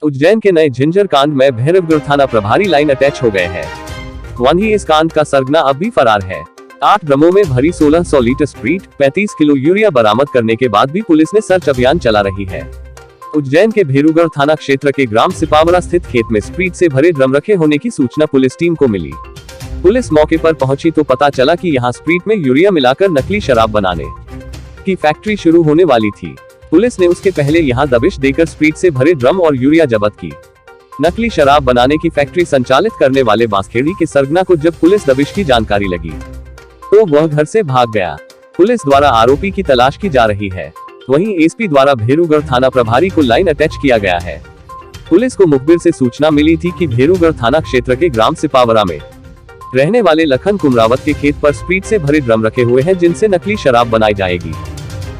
उज्जैन के नए झिंझर कांड में भैरवगढ़ थाना प्रभारी लाइन अटैच हो गए हैं। वहीं इस कांड का सरगना अब भी फरार है। 8 ड्रमों में भरी 1600 लीटर स्प्रीट, 35 किलो यूरिया बरामद करने के बाद भी पुलिस ने सर्च अभियान चला रही है। उज्जैन के भैरवगढ़ थाना क्षेत्र के ग्राम सिपावरा स्थित खेत में स्प्रीट से भरे ड्रम रखे होने की सूचना पुलिस टीम को मिली। पुलिस मौके पर पहुंची तो पता चला कि यहां स्प्रीट में यूरिया मिलाकर नकली शराब बनाने की फैक्ट्री शुरू होने वाली थी। पुलिस ने उसके पहले यहां दबिश देकर स्प्रीट से भरे ड्रम और यूरिया जब्त की। नकली शराब बनाने की फैक्ट्री संचालित करने वाले बांसखेड़ी के सरगना को जब पुलिस दबिश की जानकारी लगी तो वह घर से भाग गया। पुलिस द्वारा आरोपी की तलाश की जा रही है। वहीं एसपी द्वारा भैरवगढ़ थाना प्रभारी को लाइन अटैच किया गया है। पुलिस को मुखबिर से सूचना मिली थी कि भैरवगढ़ थाना क्षेत्र के ग्राम सिपावरा में रहने वाले लखन कुमरावत के खेत पर स्प्रीट से भरे ड्रम रखे हुए हैं जिनसे नकली शराब बनाई जाएगी।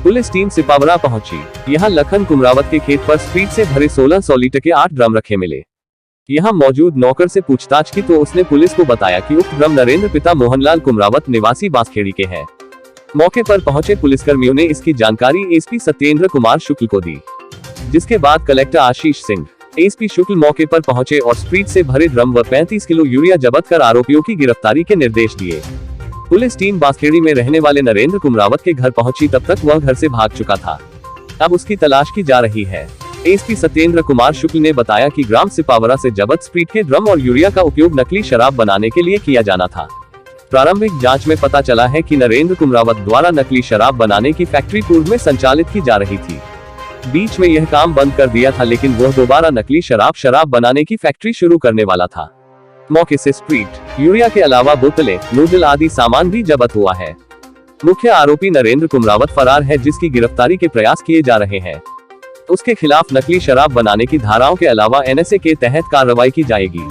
पुलिस टीम सिपावरा पहुंची। यहां लखन कुमरावत के खेत पर स्प्रीट से भरे 1600 लीटर के 8 ड्रम रखे मिले। यहां मौजूद नौकर से पूछताछ की तो उसने पुलिस को बताया कि उक्त ड्रम नरेंद्र पिता मोहनलाल कुमरावत निवासी बांसखेड़ी के हैं। मौके पर पहुंचे पुलिसकर्मियों ने इसकी जानकारी एसपी सत्येंद्र कुमार शुक्ल को दी, जिसके बाद कलेक्टर आशीष सिंह, एसपी शुक्ल मौके पर पहुंचे और स्प्रीट से भरे ड्रम व 35 किलो यूरिया जब्त कर आरोपियों की गिरफ्तारी के निर्देश दिए। पुलिस टीम बांसखेड़ी में रहने वाले नरेंद्र कुमरावत के घर पहुंची, तब तक वह घर से भाग चुका था। अब उसकी तलाश की जा रही है। एसपी सत्येंद्र कुमार शुक्ल ने बताया कि ग्राम सिपावरा से जब्त स्प्रीट के ड्रम और यूरिया का उपयोग नकली शराब बनाने के लिए किया जाना था। प्रारंभिक जांच में पता चला है कि नरेंद्र कुमरावत द्वारा नकली शराब बनाने की फैक्ट्री पूर्व में संचालित की जा रही थी। बीच में यह काम बंद कर दिया था, लेकिन वह दोबारा नकली शराब बनाने की फैक्ट्री शुरू करने वाला था। मौके से स्प्रीट, यूरिया के अलावा बोतलें, नोजल आदि सामान भी जब्त हुआ है। मुख्य आरोपी नरेंद्र कुमरावत फरार है, जिसकी गिरफ्तारी के प्रयास किए जा रहे हैं। उसके खिलाफ नकली शराब बनाने की धाराओं के अलावा एनएसए के तहत कार्रवाई की जाएगी।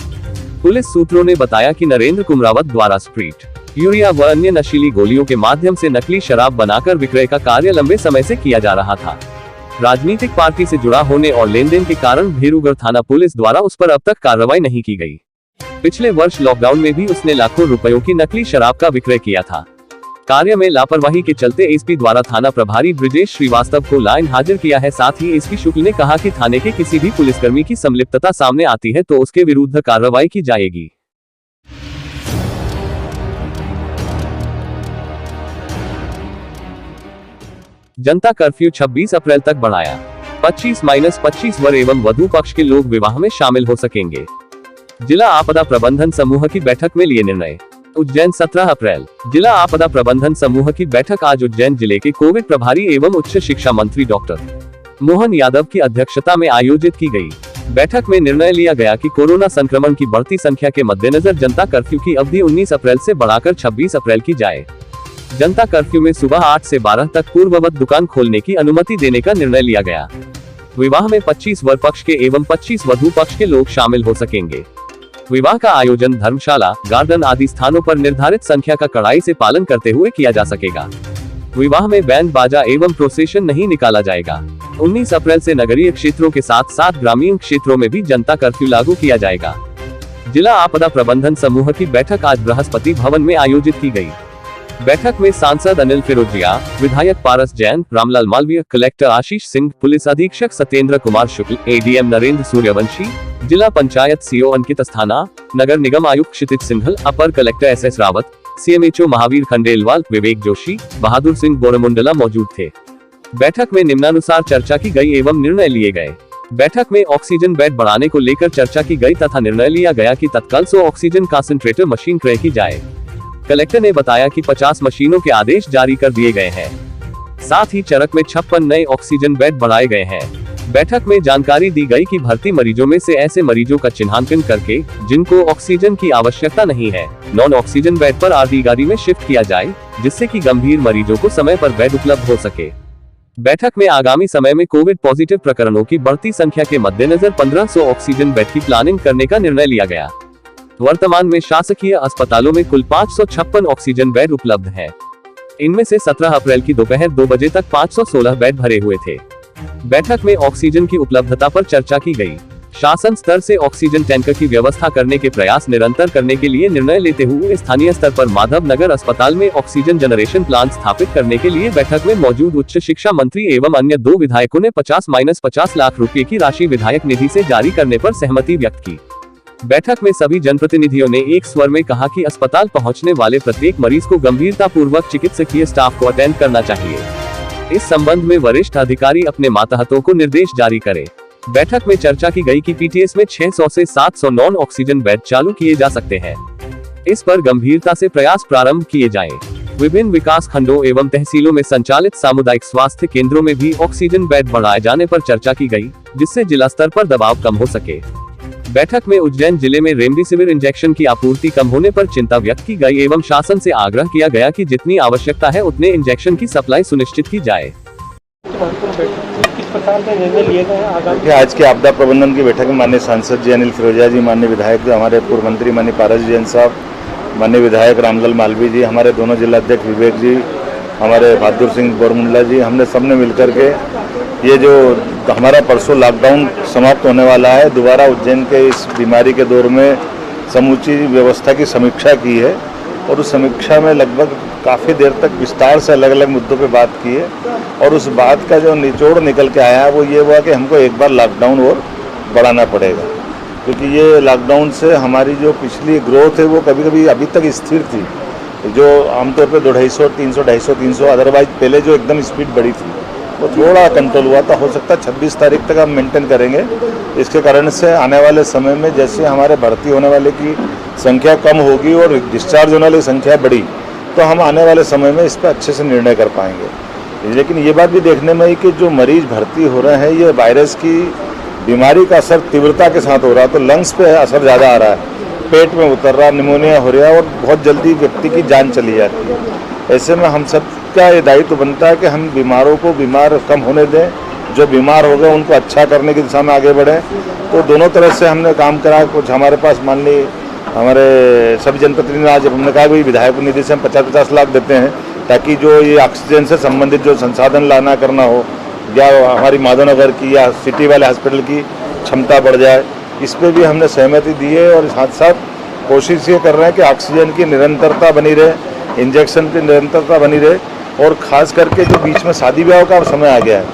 पुलिस सूत्रों ने बताया कि नरेंद्र कुमरावत द्वारा स्प्रीट, यूरिया व अन्य नशीली गोलियों के माध्यम से नकली शराब बनाकर विक्रय का कार्य लंबे समय से किया जा रहा था। राजनीतिक पार्टी से जुड़ा होने और लेन देन के कारण भैरवगढ़ थाना पुलिस द्वारा उस पर अब तक कार्रवाई नहीं की गई। पिछले वर्ष लॉकडाउन में भी उसने लाखों रुपयों की नकली शराब का विक्रय किया था। कार्य में लापरवाही के चलते एसपी द्वारा थाना प्रभारी ब्रिजेश श्रीवास्तव को लाइन हाजिर किया है। साथ ही एसपी शुक्ल ने कहा कि थाने के किसी भी पुलिसकर्मी की संलिप्तता सामने आती है तो उसके विरुद्ध कार्रवाई की जाएगी। जनता कर्फ्यू 26 अप्रैल तक बढ़ाया। 25-25 वर एवं वधू पक्ष के लोग विवाह में शामिल हो सकेंगे। जिला आपदा प्रबंधन समूह की बैठक में लिए निर्णय। उज्जैन 17 अप्रैल। जिला आपदा प्रबंधन समूह की बैठक आज उज्जैन जिले के कोविड प्रभारी एवं उच्च शिक्षा मंत्री डॉक्टर मोहन यादव की अध्यक्षता में आयोजित की गई। बैठक में निर्णय लिया गया कि कोरोना संक्रमण की बढ़ती संख्या के मद्देनजर जनता कर्फ्यू की अवधि 19 अप्रैल से बढ़ाकर 26 अप्रैल की जाए। जनता कर्फ्यू में सुबह 8 से 12 तक पूर्ववत दुकान खोलने की अनुमति देने का निर्णय लिया गया। विवाह में 25 वर पक्ष के एवं 25 वधू पक्ष के लोग शामिल हो सकेंगे। विवाह का आयोजन धर्मशाला, गार्डन आदि स्थानों पर निर्धारित संख्या का कड़ाई से पालन करते हुए किया जा सकेगा। विवाह में बैंड बाजा एवं प्रोसेशन नहीं निकाला जाएगा। 19 अप्रैल से नगरीय क्षेत्रों के साथ साथ ग्रामीण क्षेत्रों में भी जनता कर्फ्यू लागू किया जाएगा। जिला आपदा प्रबंधन समूह की बैठक आज बृहस्पति भवन में आयोजित की गई। बैठक में सांसद अनिल फिरोजिया, विधायक पारस जैन, रामलाल मालवीय, कलेक्टर आशीष सिंह, पुलिस अधीक्षक सत्येंद्र कुमार शुक्ल, एडीएम नरेंद्र सूर्यवंशी, जिला पंचायत सीओ अंकित अस्थाना, नगर निगम आयुक्त क्षितिज सिंघल, अपर collector SS Rawat, CMHO Mahavir Khandelwal, Vivek Joshi, Bahadur Singh Bormundla मौजूद थे। बैठक में निम्नानुसार चर्चा की गई एवं निर्णय लिए गए। बैठक में ऑक्सीजन बेड बढ़ाने को लेकर चर्चा की गई तथा निर्णय लिया गया कि तत्काल 100 ऑक्सीजन कंसंट्रेटर मशीन क्रय की जाए। कलेक्टर ने बताया कि 50 मशीनों के आदेश जारी कर दिए गए हैं। साथ ही चरक में 56 नए ऑक्सीजन बेड बढ़ाए गए हैं। बैठक में जानकारी दी गई कि भर्ती मरीजों में से ऐसे मरीजों का चिन्हांकन करके जिनको ऑक्सीजन की आवश्यकता नहीं है, नॉन ऑक्सीजन बेड पर आरडी गाड़ी में शिफ्ट किया जाए, जिससे कि गंभीर मरीजों को समय पर बेड उपलब्ध हो सके। बैठक में आगामी समय में कोविड पॉजिटिव प्रकरणों की बढ़ती संख्या के मद्देनजर 1500 ऑक्सीजन बेड की प्लानिंग करने का निर्णय लिया गया। वर्तमान में शासकीय अस्पतालों में कुल 556 ऑक्सीजन बेड उपलब्ध हैं। इनमें से 17 अप्रैल की दोपहर 2 बजे तक 516 बेड भरे हुए थे। बैठक में ऑक्सीजन की उपलब्धता पर चर्चा की गई। शासन स्तर से ऑक्सीजन टैंकर की व्यवस्था करने के प्रयास निरंतर करने के लिए निर्णय लेते हुए स्थानीय स्तर पर माधव नगर अस्पताल में ऑक्सीजन जनरेशन प्लांट स्थापित करने के लिए बैठक में मौजूद उच्च शिक्षा मंत्री एवं अन्य 2 विधायकों ने 50-50 लाख रुपए की राशि विधायक निधि से जारी करने पर सहमति व्यक्त की। बैठक में सभी जनप्रतिनिधियों ने एक स्वर में कहा कि अस्पताल पहुंचने वाले प्रत्येक मरीज को गंभीरता पूर्वक चिकित्सकीय स्टाफ को अटेंड करना चाहिए। इस संबंध में वरिष्ठ अधिकारी अपने मातहतों को निर्देश जारी करें। बैठक में चर्चा की गई कि पीटीएस में 600 से 700 नॉन ऑक्सीजन बेड चालू किए जा सकते हैं। इस पर गंभीरता से प्रयास प्रारंभ किए जाएं। विभिन्न विकास खंडों एवं तहसीलों में संचालित सामुदायिक स्वास्थ्य केंद्रों में भी ऑक्सीजन बेड बढ़ाए जाने पर चर्चा की गई, जिससे जिला स्तर पर दबाव कम हो सके। बैठक में उज्जैन जिले में रेमडेसिविर इंजेक्शन की आपूर्ति कम होने पर चिंता व्यक्त की गई एवं शासन से आग्रह किया गया कि जितनी आवश्यकता है उतने इंजेक्शन की सप्लाई सुनिश्चित की जाए। आज की आपदा प्रबंधन की बैठक में माननीय सांसद जी अनिल फिरोजिया जी, माननीय विधायक हमारे पूर्व मंत्री माननीय पारस जैन साहब, माननीय विधायक रामलाल मालवी जी, हमारे दोनों जिला अध्यक्ष विवेक जी, हमारे बहादुर सिंह बोरमुंडला जी, हमने सबने मिलकर के ये जो हमारा परसों लॉकडाउन समाप्त होने वाला है, दोबारा उज्जैन के इस बीमारी के दौर में समूची व्यवस्था की समीक्षा की है और उस समीक्षा में लगभग काफ़ी देर तक विस्तार से अलग अलग मुद्दों पे बात की है और उस बात का जो निचोड़ निकल के आया है वो ये हुआ कि हमको एक बार लॉकडाउन और बढ़ाना पड़ेगा, क्योंकि ये लॉकडाउन से हमारी जो पिछली ग्रोथ है वो कभी कभी अभी तक स्थिर थी, जो आमतौर पे 250-300 अदरवाइज पहले जो एकदम स्पीड बढ़ी थी वो थोड़ा कंट्रोल हुआ था। हो सकता है 26 तारीख तक हम मेंटेन करेंगे। इसके कारण से आने वाले समय में जैसे हमारे भर्ती होने वाले की संख्या कम होगी और डिस्चार्ज होने वाली संख्या बढ़ी तो हम आने वाले समय में इस पर अच्छे से निर्णय कर पाएंगे। लेकिन ये बात भी देखने में आई कि जो मरीज भर्ती हो रहे हैं ये वायरस की बीमारी का असर तीव्रता के साथ हो रहा है, तो लंग्स पे असर ज़्यादा आ रहा है, पेट में उतर रहा, निमोनिया हो रहा है और बहुत जल्दी व्यक्ति की जान चली जाती है। ऐसे में हम सब का ये दायित्व बनता है कि हम बीमारों को बीमार कम होने दें, जो बीमार हो गए उनको अच्छा करने की दिशा में आगे बढ़ें। तो दोनों तरह से हमने काम करा। कुछ हमारे पास मान ली हमारे सभी जनप्रतिनिधि आज हमने कहा भाई विधायक निधि से हम 50-50 लाख देते हैं ताकि जो ये ऑक्सीजन से संबंधित जो संसाधन लाना करना हो या हमारी माधवनगर की या सिटी वाले हॉस्पिटल की क्षमता बढ़ जाए, इस पर भी हमने सहमति दी है और साथ साथ कोशिश ये कर रहे हैं कि ऑक्सीजन की निरंतरता बनी रहे, इंजेक्शन की निरंतरता बनी रहे और ख़ास करके जो बीच में शादी ब्याह का समय आ गया है,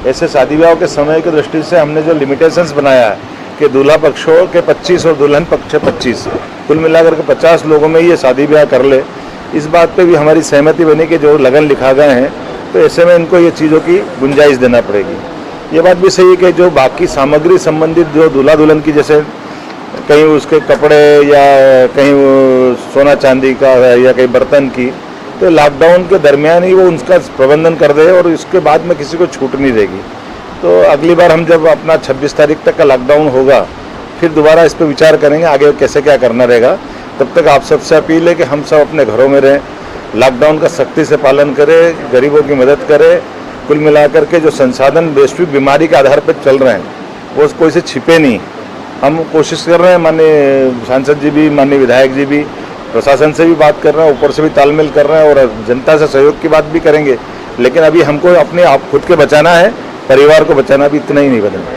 ऐसे शादी ब्याह के समय की दृष्टि से हमने जो लिमिटेशंस बनाया है कि दूल्हा पक्षों के 25 और दुल्हन पक्ष 25, कुल मिलाकर के 50 लोगों में ये शादी ब्याह कर ले, इस बात पे भी हमारी सहमति बनी कि जो लगन लिखा गए हैं तो ऐसे में इनको ये चीज़ों की गुंजाइश देना पड़ेगी। ये बात भी सही है कि जो बाकी सामग्री संबंधित जो दूल्हा दुल्हन की जैसे कहीं उसके कपड़े या कहीं सोना चांदी का या कहीं बर्तन की, तो लॉकडाउन के दरमियान ही वो उनका प्रबंधन कर दे और इसके बाद में किसी को छूट नहीं देगी। तो अगली बार हम जब अपना 26 तारीख तक का लॉकडाउन होगा फिर दोबारा इस पर विचार करेंगे आगे कैसे क्या करना रहेगा। तब तक आप सबसे अपील है कि हम सब अपने घरों में रहें, लॉकडाउन का सख्ती से पालन करें, गरीबों की मदद करें। कुल मिलाकर के जो संसाधन वैश्विक बीमारी के आधार पर चल रहे हैं वो कोई से छिपे नहीं। हम कोशिश कर रहे हैं, माननीय सांसद जी भी, माननीय विधायक जी भी, प्रशासन से भी बात कर रहे हैं, ऊपर से भी तालमेल कर रहे हैं और जनता से सहयोग की बात भी करेंगे। लेकिन अभी हमको अपने आप खुद के बचाना है, परिवार को बचाना भी इतना ही नहीं बदलना।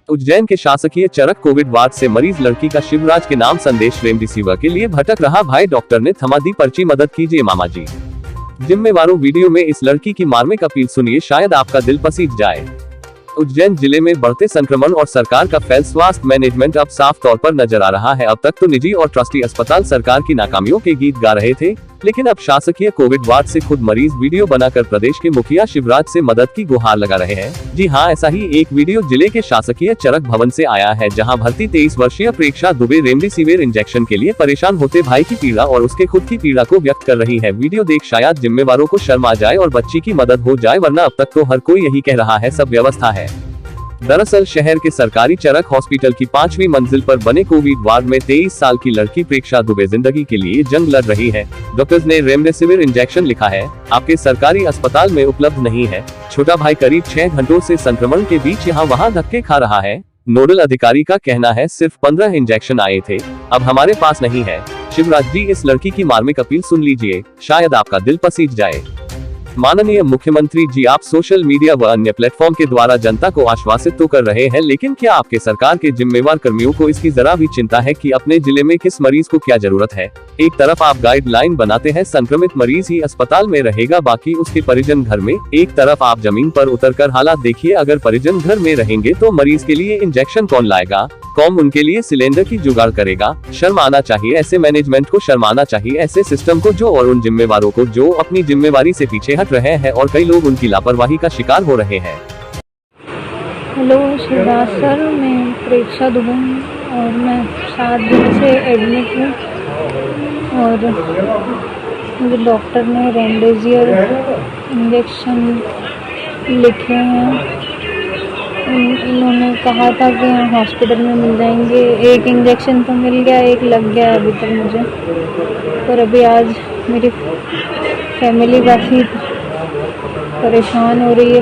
उज्जैन के शासकीय चरक कोविड वार्ड से मरीज लड़की का शिवराज के नाम संदेश रेमडेसिविर के लिए भटक रहा भाई डॉक्टर ने थमा दी पर्ची, मदद कीजिए मामा जी। जिम्मेवारों वीडियो में इस लड़की की मार्मिक अपील सुनिए, शायद आपका दिल पसीज जाए। उज्जैन जिले में बढ़ते संक्रमण और सरकार का फेल स्वास्थ्य मैनेजमेंट अब साफ तौर पर नजर आ रहा है। अब तक तो निजी और ट्रस्टी अस्पताल सरकार की नाकामियों के गीत गा रहे थे, लेकिन अब शासकीय कोविड वार्ड से खुद मरीज वीडियो बनाकर प्रदेश के मुखिया शिवराज से मदद की गुहार लगा रहे हैं। जी हां, ऐसा ही एक वीडियो जिले के शासकीय चरक भवन से आया है, जहां भर्ती 23 वर्षीय प्रेक्षा दुबे रेमडेसिविर इंजेक्शन के लिए परेशान होते भाई की पीड़ा और उसके खुद की पीड़ा को व्यक्त कर रही है। वीडियो देख शायद जिम्मेवारों को शर्म आ जाए और बच्ची की मदद हो जाए, वरना अब तक तो हर कोई यही कह रहा है सब व्यवस्था है। दरअसल शहर के सरकारी चरक हॉस्पिटल की 5वीं मंजिल पर बने कोविड वार्ड में 23 साल की लड़की प्रेक्षा दुबे जिंदगी के लिए जंग लड़ रही है। डॉक्टर्स ने रेमडेसिविर इंजेक्शन लिखा है, आपके सरकारी अस्पताल में उपलब्ध नहीं है। छोटा भाई करीब 6 घंटों से संक्रमण के बीच यहाँ वहाँ धक्के खा रहा है। नोडल अधिकारी का कहना है सिर्फ 15 इंजेक्शन आए थे, अब हमारे पास नहीं है। शिवराज जी, इस लड़की की मार्मिक अपील सुन लीजिए, शायद आपका दिल पसीज जाए। माननीय मुख्यमंत्री जी, आप सोशल मीडिया व अन्य प्लेटफॉर्म के द्वारा जनता को आश्वासित तो कर रहे हैं, लेकिन क्या आपके सरकार के जिम्मेवार कर्मियों को इसकी जरा भी चिंता है कि अपने जिले में किस मरीज को क्या जरूरत है? एक तरफ आप गाइडलाइन बनाते हैं, संक्रमित मरीज ही अस्पताल में रहेगा, बाकी उसके परिजन घर में। एक तरफ आप जमीन पर उतरकर हालात देखिए, अगर परिजन घर में रहेंगे तो मरीज के लिए इंजेक्शन कौन लाएगा? कौन उनके लिए सिलेंडर की जुगाड़ करेगा? शर्म आना चाहिए, ऐसे मैनेजमेंट को शर्म आना चाहिए, ऐसे सिस्टम को जो, और उन जिम्मेवारों को जो अपनी जिम्मेवारी से पीछे हट रहे हैं और कई लोग उनकी लापरवाही का शिकार हो रहे हैं। हेलो शिवराज सर, मैं प्रेक्षा दुबे हूँ और मैं 7 दिन से एडमिट हूँ और मुझे डॉक्टर ने रेमडेसिविर इंजेक्शन लिखे हैं। इन्होंने कहा था कि हॉस्पिटल में मिल जाएंगे। एक इंजेक्शन तो मिल गया, एक लग गया अभी तक मुझे। पर अभी आज मेरी फैमिली काफ़ी परेशान हो रही है।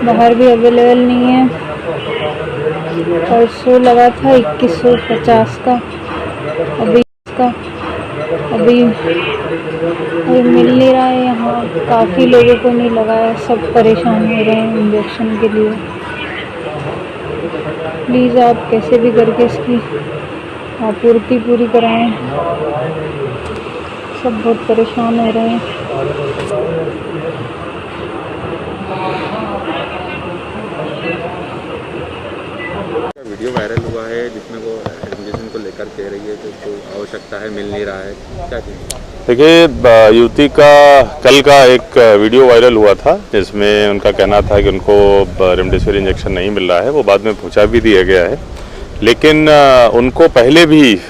बाहर भी अवेलेबल नहीं है। परसों लगा था 2150 का, अभी मिल नहीं रहा है। यहाँ काफ़ी लोगों को नहीं लगा है, सब परेशान हो रहे हैं इंजेक्शन के लिए। प्लीज़ आप कैसे भी करके इसकी आपूर्ति पूरी कराएं। सब बहुत परेशान हो रहे हैं। वीडियो वायरल हुआ है जिसमें वो एडमिशन को लेकर कह रही है कि कोई आवश्यकता है, मिल नहीं रहा है, क्या चीज़? देखिए, युवती का कल का एक वीडियो वायरल हुआ था जिसमें उनका कहना था कि उनको रेमडेसिविर इंजेक्शन नहीं मिल रहा है। वो बाद में पहुंचा भी दिया गया है, लेकिन उनको पहले भी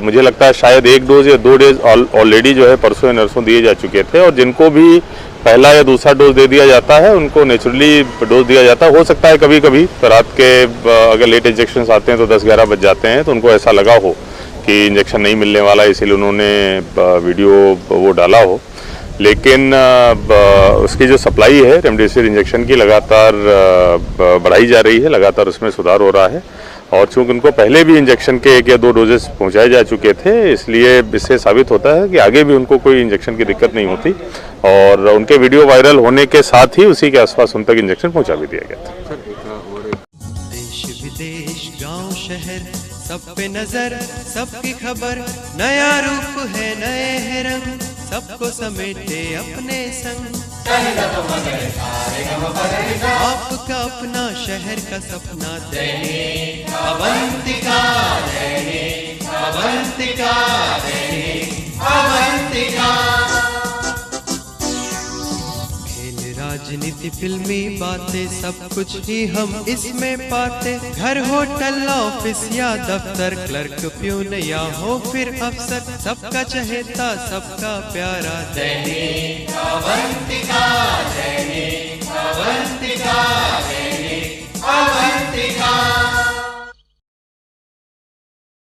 मुझे लगता है शायद 1 डोज या 2 डोज ऑलरेडी जो है परसों या नरसों दिए जा चुके थे। और जिनको भी पहला या दूसरा डोज दे दिया जाता है उनको नेचुरली डोज दिया जाता है। हो सकता है कभी कभी रात के अगर लेट इंजेक्शन आते हैं तो 10-11 बज जाते हैं, तो उनको ऐसा लगा हो कि इंजेक्शन नहीं मिलने वाला, इसीलिए उन्होंने वीडियो वो डाला हो। लेकिन उसकी जो सप्लाई है रेमडेसिविर इंजेक्शन की लगातार बढ़ाई जा रही है, लगातार उसमें सुधार हो रहा है। और चूंकि उनको पहले भी इंजेक्शन के 1 या 2 डोजेस पहुंचाए जा चुके थे, इसलिए इससे साबित होता है कि आगे भी उनको कोई इंजेक्शन की दिक्कत नहीं होती। और उनके वीडियो वायरल होने के साथ ही उसी के आसपास उन तक इंजेक्शन पहुंचा भी दिया गया था। देश विदेश गांव शहर सब पे नजर, सबकी खबर, नया रूप है, नए है रंग, सबको समेटे अपने संग। आपका अपना शहर का सपना दैनिक अवंतिका, दैनिक अवंतिका, दैनिक अवंतिका। खेल, राजनीति, फिल्मी बातें, सब कुछ ही हम इसमें पाते। घर, होटल, ऑफिस या दफ्तर, क्लर्क, प्यून या हो फिर अफसर, सबका चहेता, सबका प्यारा दैनिक अवंतिका।